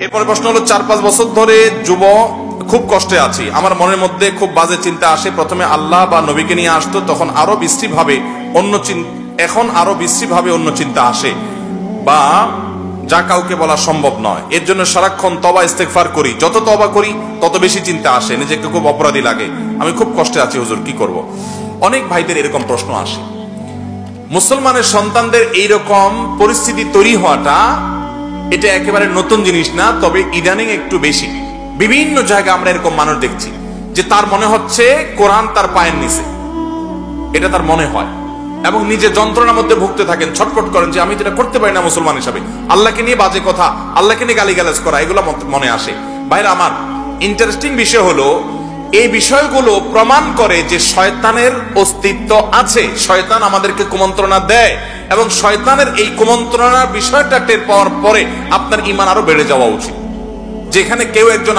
এরপরে প্রশ্ন হলো 4-5 বছর ধরে যুব খুব কষ্টে আছি। আমার মনের মধ্যে খুব বাজে চিন্তা আসে। প্রথমে আল্লাহ বা নবীকে নিয়ে আসতো, তখন আরো বিশ্রীভাবে এখন আরো বিশ্রীভাবে অন্য চিন্তা আসে, বা যা কাউকে বলা সম্ভব নয়। এর জন্য সারাক্ষণ তওবা ইস্তেগফার করি। যত তওবা করি তত বেশি চিন্তা আসে, নিজেকে খুব অপরাধী লাগে। আমি খুব কষ্টে আছি হুজুর, কি করব? অনেক ভাইদের এরকম প্রশ্ন আসে। মুসলমানের সন্তানদের এইরকম পরিস্থিতি তৈরি হওয়াটা এটা একেবারে নতুন জিনিস না, তবে ইদানিং একটু বেশি। বিভিন্ন জায়গায় আমরা এরকম মানুষ দেখছি যে তার মনে হচ্ছে কোরআন তার পায়ের নিচে, এটা তার মনে হয়, এবং নিজে যন্ত্রণার মধ্যে ভুগতে থাকেন, ছটফট করেন যে আমি এটা করতে পারি না মুসলমান হিসাবে। আল্লাহকে নিয়ে বাজে কথা, আল্লাহকে নিয়ে গালিগালাজ করা, এগুলো মনে আসে। ভাইরা আমার, ইন্টারেস্টিং বিষয় হলো এই বিষয়গুলো প্রমাণ করে যে শয়তানের অস্তিত্ব আছে। শয়তান আমাদেরকে কুমন্ত্রণা দেয়, এবং শয়তানের এই কুমন্ত্রণার বিষয়টা টের পাওয়ার পরে আপনার ঈমান আরো বেড়ে যাওয়া উচিত। যেখানে কেউ একজন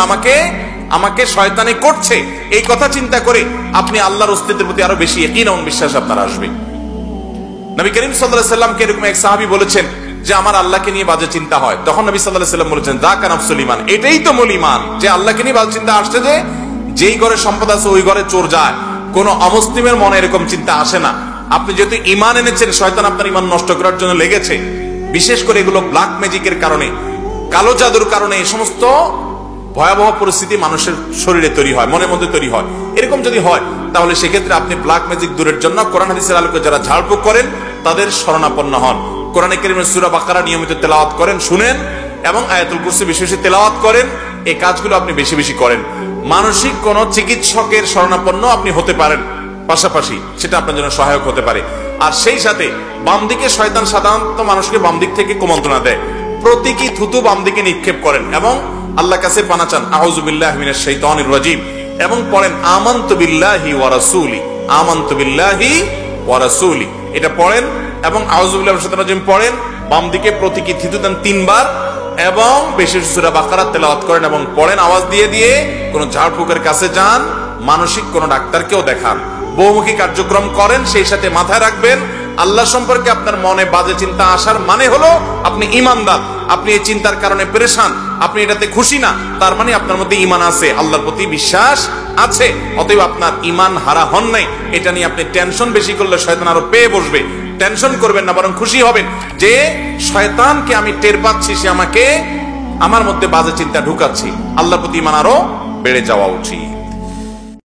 আমাকে শয়তানি করছে, এই কথা চিন্তা করে আপনি আল্লাহর অস্তিত্বের প্রতি আরো বেশি ইয়াকিন এবং বিশ্বাস আপনার আসবে। নবী করিম সাল্লাল্লাহু আলাইহি ওয়াসাল্লামকে এরকম এক সাহাবী বলেছেন যে আমার আল্লাহকে নিয়ে বাজে চিন্তা হয়। তখন নবী সাল্লাল্লাহু আলাইহি ওয়াসাল্লাম বলেছেন, যাকা নাফসুল ঈমান, এটাই তো মূল ঈমান, যে আল্লাহকে নিয়ে বাজে চিন্তা আসছে, যে যেই ঘরে সম্পদ আছে ওই ঘরে চোর যায়। কোন অমুসলিমের মনে এরকম চিন্তা আসে না। আপনি যেহেতু ঈমান এনেছেন, শয়তান আপনার ঈমান নষ্ট করার জন্য লেগেছে। বিশেষ করে এগুলো ব্ল্যাক ম্যাজিকের কারণে, কালো জাদুর কারণে এই সমস্ত ভয়াবহ পরিস্থিতি মানুষের শরীরে তৈরি হয়, মনের মধ্যে তৈরি হয়। এরকম যদি হয়, তাহলে সেক্ষেত্রে আপনি ব্ল্যাক ম্যাজিক দূরের জন্য কোরআন হাদিসের আলোকে যারা ঝাড়ফুঁক করেন তাদের শরণাপন্ন হন। কোরআনে কারীমের সূরা বাকারা নিয়মিত তেলাওয়াত করেন, শুনেন, এবং আয়াতুল কুরসি বেশি বেশি তেলাওয়াত করেন। এই কাজগুলো আপনি বেশি বেশি করেন। মানসিক কোন চিকিৎসকের শরণাপন্ন আপনি হতে পারেন, পাশাপাশি সেটা আপনার জন্য সহায়ক হতে পারে। আর সেই সাথে বাম দিকে শয়তান সাধারণত মানুষকে বাম দিক থেকে কুমন্ত্রণা দেয়। প্রতীকী থুতু বাম দিকে নিক্ষেপ করেন এবং আল্লাহর কাছে পানা চান, আউযু বিল্লাহি মিনাশ শাইতানির রাজীম, এবং পড়েন আমানতু বিল্লাহি ওয়া রাসূলি, আমানতু বিল্লাহি ওয়া রাসূলি, এটা পড়েন, এবং আউযু বিল্লাহি মিনাশ শাইতানির রাজীম পড়েন। বাম দিকে প্রতীকী থুতু দেন 3 বার, এবং বেশি সূরা বাকারা তেলাওয়াত করেন এবং পড়েন আওয়াজ দিয়ে দিয়ে। কোন ঝাড়ফুঁকের কাছে যান, মানসিক কোন ডাক্তারকেও দেখান, বহুমুখী কার্যক্রম করেন। সেই সাথে মাথায় রাখবেন, আল্লাহ সম্পর্কে আপনার মনে বাজে চিন্তা আসার মানে হলো আপনি ঈমানদার। আপনি এই চিন্তার কারণে পেরেশান, আপনি এটাতে খুশি না, তার মানে আপনার মধ্যে ঈমান আছে, আল্লাহর প্রতি বিশ্বাস আছে। অতএব আপনার ঈমান হারা হন নাই। এটা নিয়ে আপনি টেনশন বেশি করলে শয়তান আরো পেয়ে বসবে। টেনশন করবেন না, বরং খুশি হবেন যে শয়তানকে আমি টের পাচ্ছি, সে আমাকে আমার মধ্যে বাজে চিন্তা ঢুকাচ্ছি। আল্লাহর প্রতি ঈমান আরো বেড়ে যাওয়া উচিত।